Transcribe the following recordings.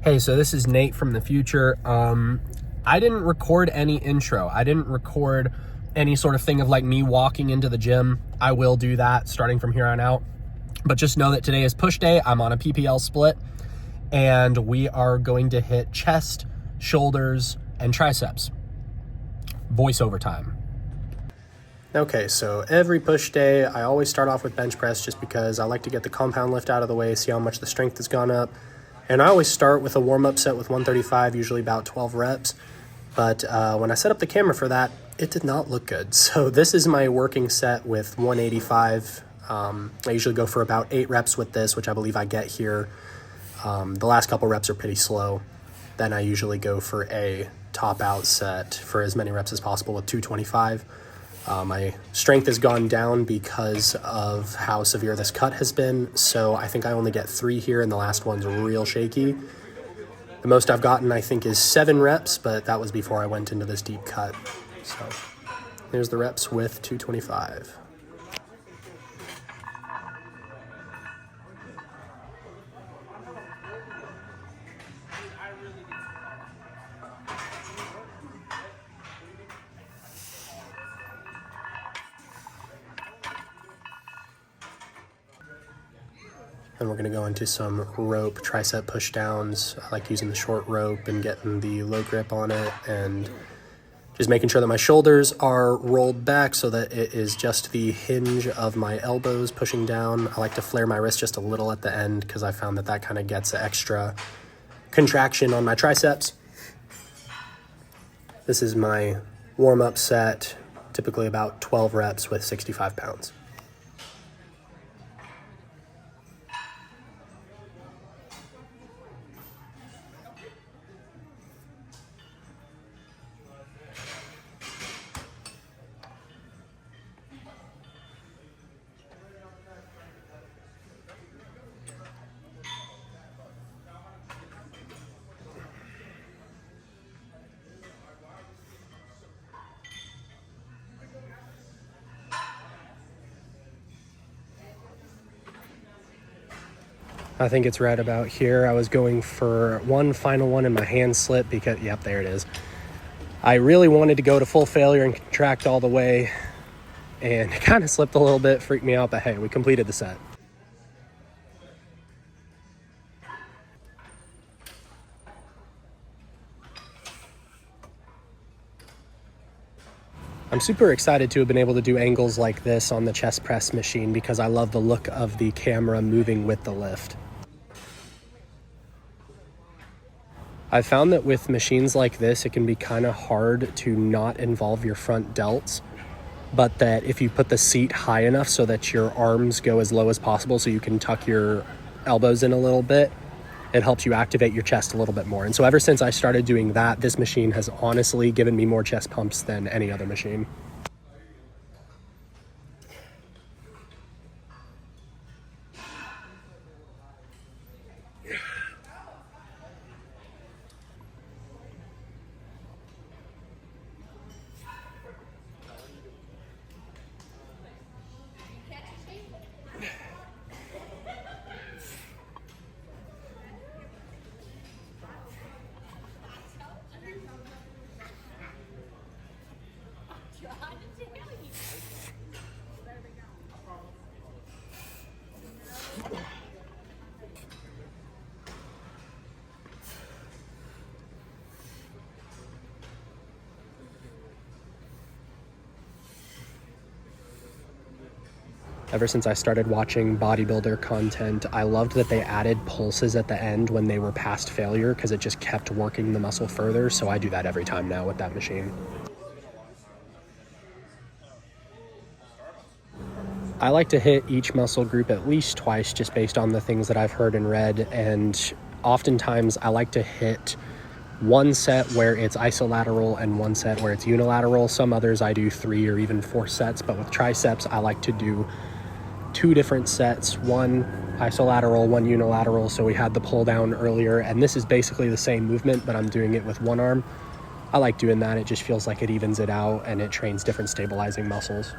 Hey, so this is Nate from the future. I didn't record any intro. I didn't record any sort of thing of like me walking into the gym. I will do that starting from here on out. But just know that today is push day. I'm on a PPL split and we are going to hit chest, shoulders, and triceps. Voiceover time. Okay, so every push day, I always start off with bench press just because I like to get the compound lift out of the way, see how much the strength has gone up. And I always start with a warm-up set with 135, usually about 12 reps. But when I set up the camera for that, it did not look good. So this is my working set with 185. I usually go for about 8 reps with this, which I believe I get here. The last couple reps are pretty slow. Then I usually go for a top-out set for as many reps as possible with 225. My strength has gone down because of how severe this cut has been, so I think I only get 3 here, and the last one's real shaky. The most I've gotten, I think, is 7 reps, but that was before I went into this deep cut. So here's the reps with 225. And we're going to go into some rope tricep push downs. I like using the short rope and getting the low grip on it and just making sure that my shoulders are rolled back so that it is just the hinge of my elbows pushing down. I like to flare my wrist just a little at the end because I found that that kind of gets extra contraction on my triceps. This is my warm-up set, typically about 12 reps with 65 pounds. I think it's right about here. I was going for one final one and my hand slipped because, yep, there it is. I really wanted to go to full failure and contract all the way, and it kind of slipped a little bit, freaked me out, but hey, we completed the set. I'm super excited to have been able to do angles like this on the chest press machine because I love the look of the camera moving with the lift. I found that with machines like this, it can be kind of hard to not involve your front delts, but that if you put the seat high enough so that your arms go as low as possible so you can tuck your elbows in a little bit, it helps you activate your chest a little bit more. And so ever since I started doing that, this machine has honestly given me more chest pumps than any other machine. Ever since I started watching bodybuilder content, I loved that they added pulses at the end when they were past failure because it just kept working the muscle further. So I do that every time now with that machine. I like to hit each muscle group at least twice just based on the things that I've heard and read. And oftentimes I like to hit one set where it's isolateral and one set where it's unilateral. Some others I do 3 or even 4 sets, but with triceps, I like to do 2 different sets, one isolateral, one unilateral. So we had the pull down earlier, and this is basically the same movement, but I'm doing it with one arm. I like doing that. It just feels like it evens it out and it trains different stabilizing muscles.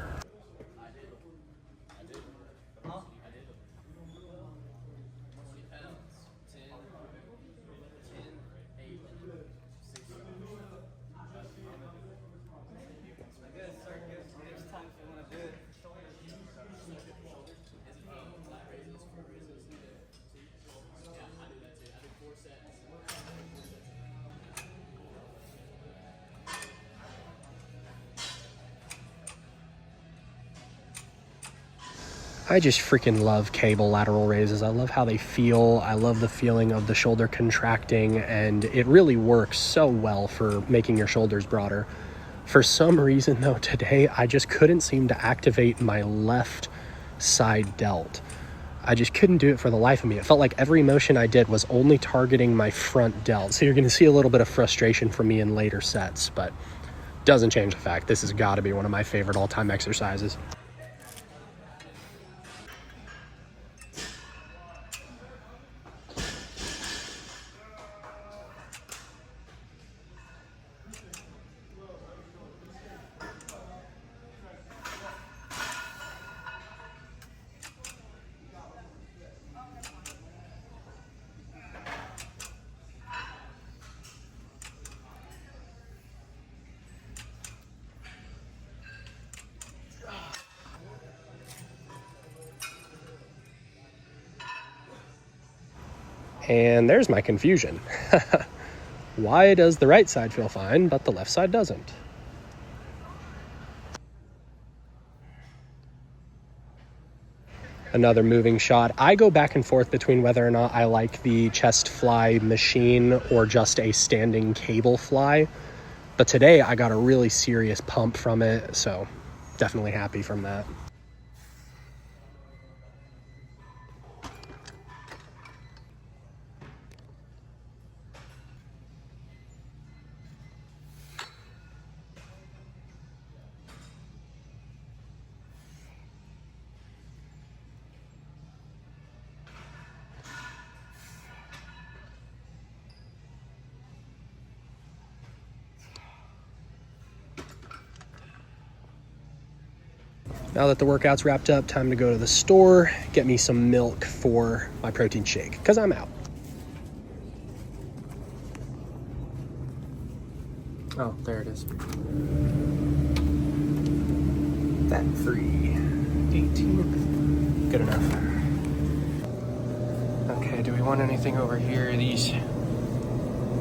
I just freaking love cable lateral raises. I love how they feel. I love the feeling of the shoulder contracting, and it really works so well for making your shoulders broader. For some reason though, today I just couldn't seem to activate my left side delt. I just couldn't do it for the life of me. It felt like every motion I did was only targeting my front delt. So you're going to see a little bit of frustration from me in later sets, but doesn't change the fact this has got to be one of my favorite all-time exercises. And there's my confusion. Why does the right side feel fine, but the left side doesn't? Another moving shot. I go back and forth between whether or not I like the chest fly machine or just a standing cable fly. But today I got a really serious pump from it, so definitely happy from that. Now that the workout's wrapped up, time to go to the store, get me some milk for my protein shake, because I'm out. Oh, there it is. That 3/18. Good enough. Okay, do we want anything over here? These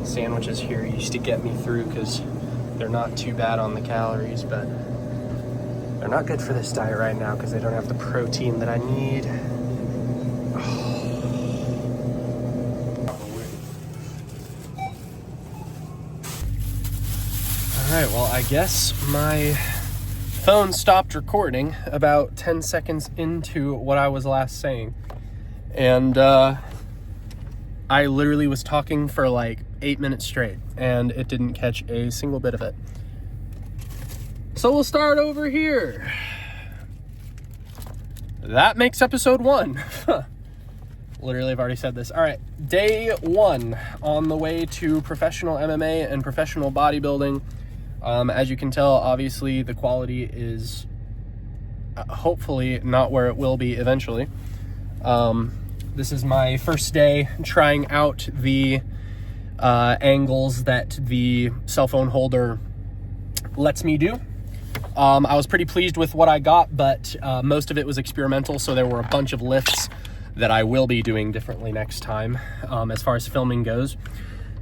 sandwiches here used to get me through because they're not too bad on the calories, but they're not good for this diet right now because they don't have the protein that I need. All right, well, I guess my phone stopped recording about 10 seconds into what I was last saying. And I literally was talking for like 8 minutes straight, and it didn't catch a single bit of it. So we'll start over here. That makes episode 1. Literally, I've already said this. All right, day 1 on the way to professional MMA and professional bodybuilding. As you can tell, obviously, the quality is hopefully not where it will be eventually. This is my first day trying out the angles that the cell phone holder lets me do. I was pretty pleased with what I got, but most of it was experimental, so there were a bunch of lifts that I will be doing differently next time as far as filming goes.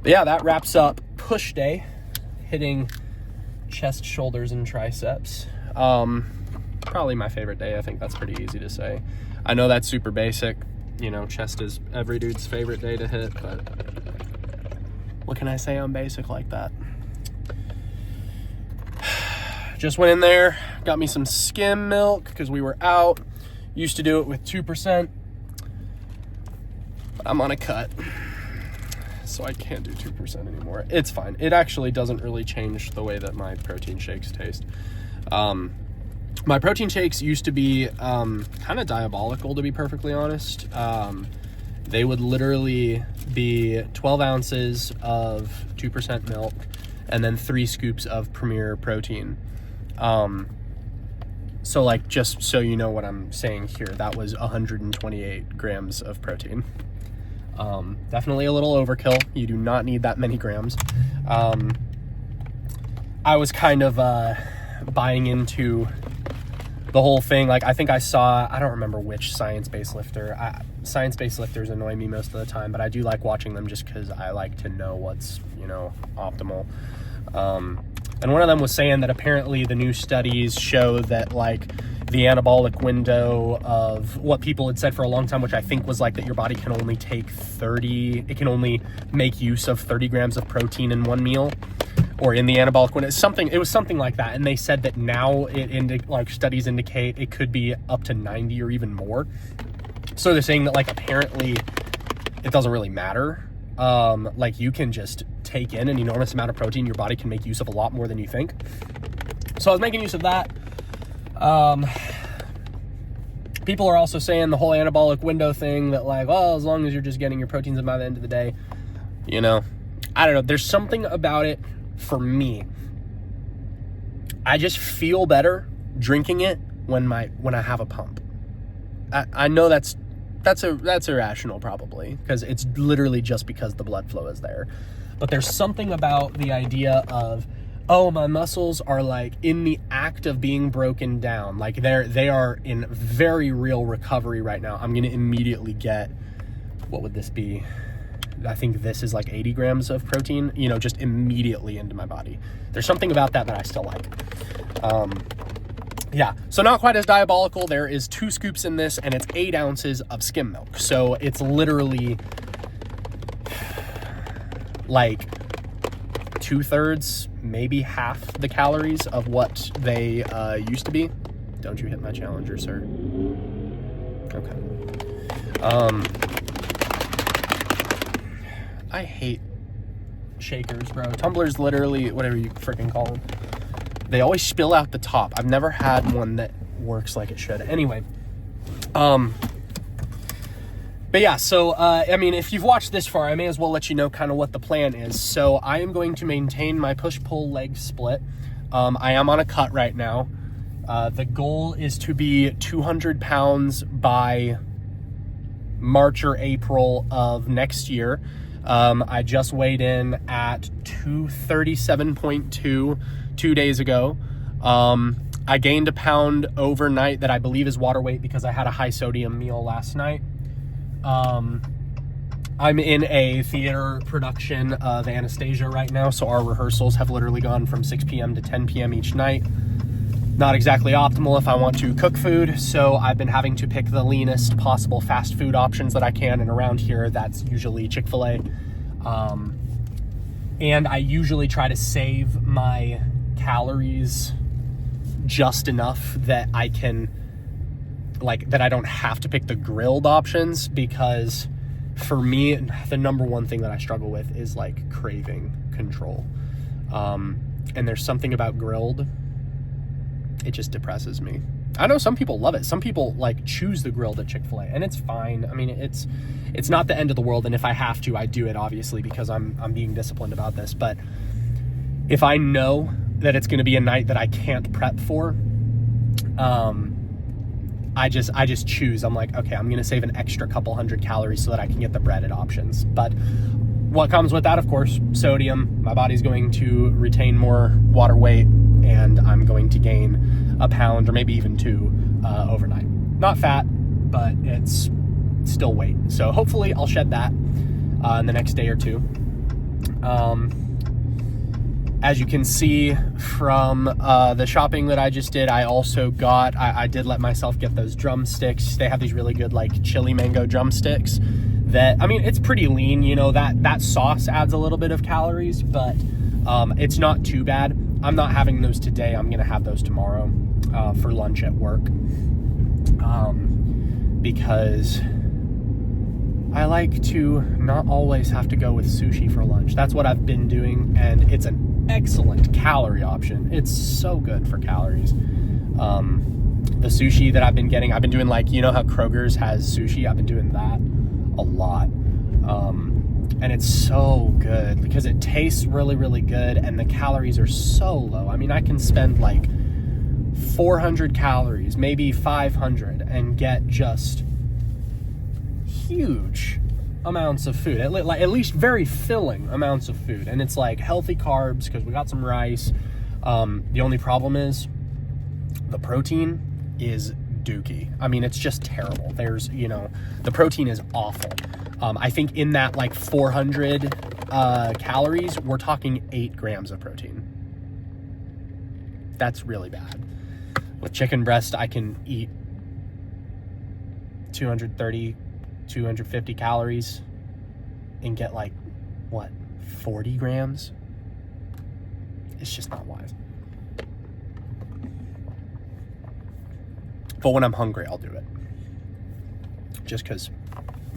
But yeah, that wraps up push day, hitting chest, shoulders, and triceps. Probably my favorite day. I think that's pretty easy to say. I know that's super basic. You know, chest is every dude's favorite day to hit, but what can I say? I'm basic like that. Just went in there, got me some skim milk because we were out. Used to do it with 2%, but I'm on a cut, so I can't do 2% anymore. It's fine. It actually doesn't really change the way that my protein shakes taste. My protein shakes used to be kind of diabolical, to be perfectly honest. They would literally be 12 ounces of 2% milk and then 3 scoops of Premier protein. So like, just so you know what I'm saying here, that was 128 grams of protein. Definitely a little overkill. You do not need that many grams. I was kind of buying into the whole thing. Like, I think I saw, I don't remember which science-based lifter. Science-based lifters annoy me most of the time, but I do like watching them just because I like to know what's, you know, optimal. And one of them was saying that apparently the new studies show that like the anabolic window of what people had said for a long time, which I think was like that your body can only take it can only make use of 30 grams of protein in one meal, or in the anabolic window. It was something like that. And they said that now studies indicate it could be up to 90 or even more. So they're saying that like apparently it doesn't really matter. Like you can just take in an enormous amount of protein. Your body can make use of a lot more than you think. So I was making use of that. People are also saying the whole anabolic window thing that like, well, as long as you're just getting your proteins in by the end of the day, you know, I don't know. There's something about it for me. I just feel better drinking it when I have a pump. I know that's irrational probably, because it's literally just because the blood flow is there. But there's something about the idea of, oh, my muscles are like in the act of being broken down. Like they are in very real recovery right now. I'm going to immediately get, what would this be? I think this is like 80 grams of protein, you know, just immediately into my body. There's something about that I still like. Yeah, so not quite as diabolical. There is 2 scoops in this, and it's 8 ounces of skim milk. So it's literally like 2/3, maybe half the calories of what they used to be. Don't you hit my challenger, sir. Okay. I hate shakers, bro. Tumblers, literally, whatever you freaking call them. They always spill out the top. I've never had one that works like it should. Anyway, but yeah, so, I mean, if you've watched this far, I may as well let you know kind of what the plan is. So I am going to maintain my push-pull leg split. I am on a cut right now. The goal is to be 200 pounds by March or April of next year. I just weighed in at 237.2 2 days ago. I gained a pound overnight that I believe is water weight because I had a high sodium meal last night. I'm in a theater production of Anastasia right now, so our rehearsals have literally gone from 6 p.m. to 10 p.m. each night. Not exactly optimal if I want to cook food, so I've been having to pick the leanest possible fast food options that I can, and around here that's usually Chick-fil-A. And I usually try to save my calories just enough that I can, like, that I don't have to pick the grilled options, because for me, the number one thing that I struggle with is like craving control. And there's something about grilled, it just depresses me. I know some people love it. Some people like choose the grilled at Chick-fil-A, and it's fine. I mean, it's not the end of the world. And if I have to, I do it, obviously, because I'm being disciplined about this. But if I know that it's going to be a night that I can't prep for, I just choose. I'm like, okay, I'm going to save an extra couple hundred calories so that I can get the breaded options. But what comes with that, of course, sodium. My body's going to retain more water weight, and I'm going to gain a pound or maybe even 2 overnight. Not fat, but it's still weight. So hopefully I'll shed that in the next day or 2. As you can see from the shopping that I just did, I also got, I did let myself get those drumsticks. They have these really good like chili mango drumsticks that, I mean, it's pretty lean, you know, that sauce adds a little bit of calories, but it's not too bad. I'm not having those today. I'm going to have those tomorrow for lunch at work, because I like to not always have to go with sushi for lunch. That's what I've been doing, and it's an excellent calorie option. It's so good for calories. The sushi that I've been getting, I've been doing, like, you know how Kroger's has sushi? I've been doing that a lot. And it's so good because it tastes really, really good, and the calories are so low. I mean, I can spend like 400 calories, maybe 500, and get just huge amounts of food, at least very filling amounts of food. And it's like healthy carbs because we got some rice. The only problem is the protein is dookie. I mean, it's just terrible. There's, you know, the protein is awful. I think in that like 400 calories, we're talking 8 grams of protein. That's really bad. With chicken breast, I can eat 230, 250 calories and get like, what, 40 grams? It's just not wise. But when I'm hungry, I'll do it. Just because,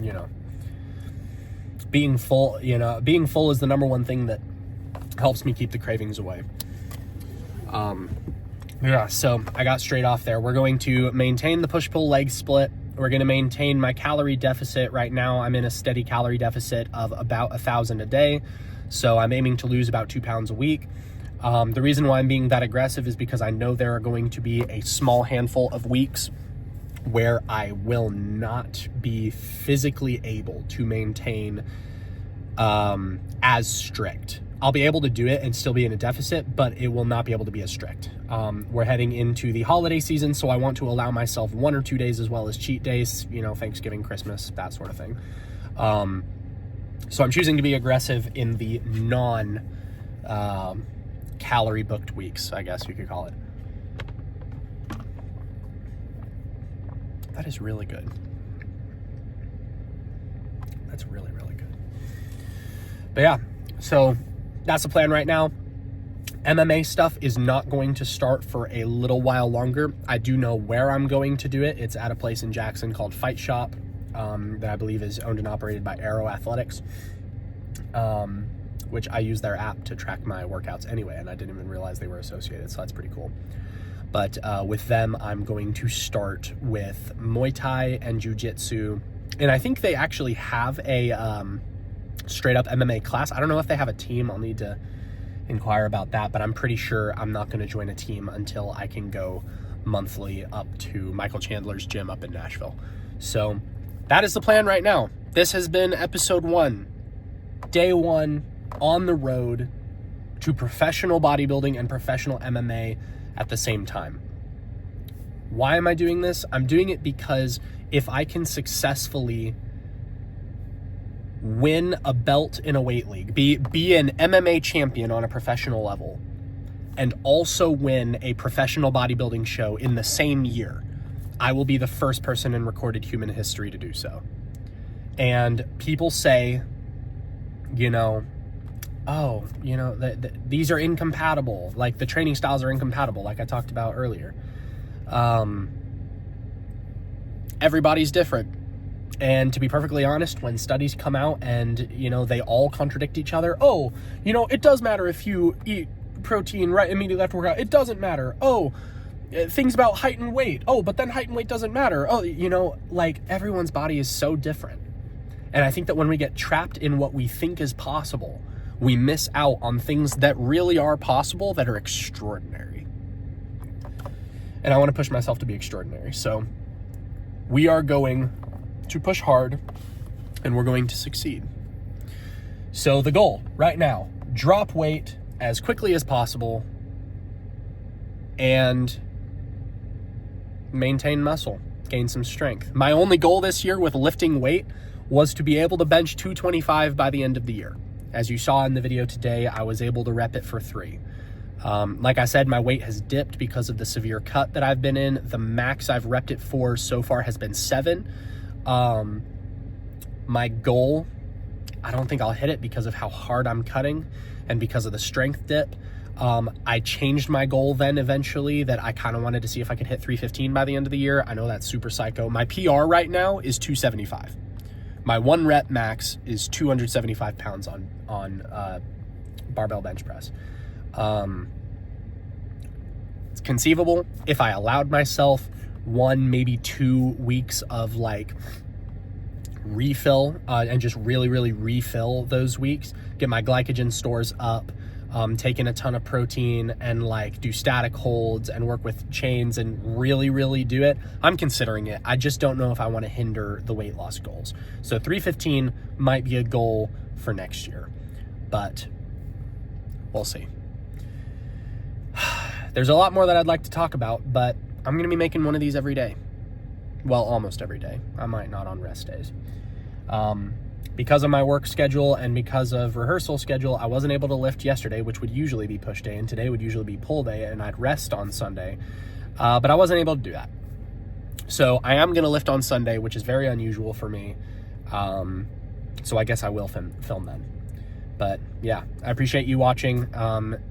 you know, being full is the number one thing that helps me keep the cravings away. Yeah, so I got straight off there. We're going to maintain the push-pull leg split. We're going to maintain my calorie deficit. Right now, I'm in a steady calorie deficit of about 1,000 a day. So I'm aiming to lose about 2 pounds a week. The reason why I'm being that aggressive is because I know there are going to be a small handful of weeks where I will not be physically able to maintain as strict. I'll be able to do it and still be in a deficit, but it will not be able to be as strict. We're heading into the holiday season, so I want to allow myself 1 or 2 days as well as cheat days, you know, Thanksgiving, Christmas, that sort of thing. So I'm choosing to be aggressive in the non-calorie booked weeks, I guess you could call it. That is really good. That's really, really good. But yeah, so that's the plan right now. MMA stuff is not going to start for a little while longer. I do know where I'm going to do it. It's at a place in Jackson called Fight Shop, that I believe is owned and operated by Aero Athletics, which I use their app to track my workouts anyway, and I didn't even realize they were associated, so that's pretty cool. But with them, I'm going to start with Muay Thai and Jiu-Jitsu. And I think they actually have a straight up MMA class. I don't know if they have a team. I'll need to inquire about that. But I'm pretty sure I'm not going to join a team until I can go monthly up to Michael Chandler's gym up in Nashville. So that is the plan right now. This has been episode 1, day 1 on the road to professional bodybuilding and professional MMA at the same time. Why am I doing this? I'm doing it because if I can successfully win a belt in a weight league, be an MMA champion on a professional level, and also win a professional bodybuilding show in the same year, I will be the first person in recorded human history to do so. And people say, you know, oh, you know, these are incompatible. Like, the training styles are incompatible, like I talked about earlier. Everybody's different. And to be perfectly honest, when studies come out and, you know, they all contradict each other, oh, you know, it does matter if you eat protein right immediately after workout. It doesn't matter. Oh, things about height and weight. Oh, but then height and weight doesn't matter. Oh, you know, like, everyone's body is so different. And I think that when we get trapped in what we think is possible, we miss out on things that really are possible, that are extraordinary. And I want to push myself to be extraordinary. So we are going to push hard, and we're going to succeed. So the goal right now, drop weight as quickly as possible and maintain muscle, gain some strength. My only goal this year with lifting weight was to be able to bench 225 by the end of the year. As you saw in the video today, I was able to rep it for 3. Like I said, my weight has dipped because of the severe cut that I've been in. The max I've repped it for so far has been 7. My goal, I don't think I'll hit it because of how hard I'm cutting and because of the strength dip. I changed my goal then eventually, that I kind of wanted to see if I could hit 315 by the end of the year. I know that's super psycho. My PR right now is 275. My 1 rep max is 275 pounds on barbell bench press. It's conceivable if I allowed myself 1, maybe 2 weeks of like refill, and just really, really refill those weeks, get my glycogen stores up, take in a ton of protein and like do static holds and work with chains and really, really do it. I'm considering it. I just don't know if I want to hinder the weight loss goals. So 315 might be a goal for next year, but we'll see. There's a lot more that I'd like to talk about, but I'm going to be making one of these every day. Well, almost every day. I might not on rest days. because of my work schedule and because of rehearsal schedule, I wasn't able to lift yesterday, which would usually be push day, and today would usually be pull day, and I'd rest on Sunday. But I wasn't able to do that. So I am going to lift on Sunday, which is very unusual for me. So I guess I will film then. But yeah, I appreciate you watching.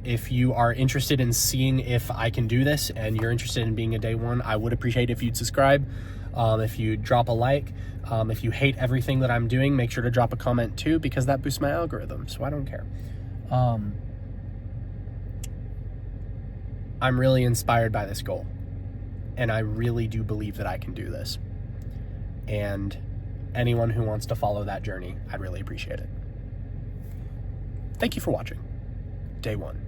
If you are interested in seeing if I can do this and you're interested in being a day one, I would appreciate if you'd subscribe. If you drop a like. If you hate everything that I'm doing, make sure to drop a comment too, because that boosts my algorithm, so I don't care. I'm really inspired by this goal, and I really do believe that I can do this. And anyone who wants to follow that journey, I'd really appreciate it. Thank you for watching. Day one.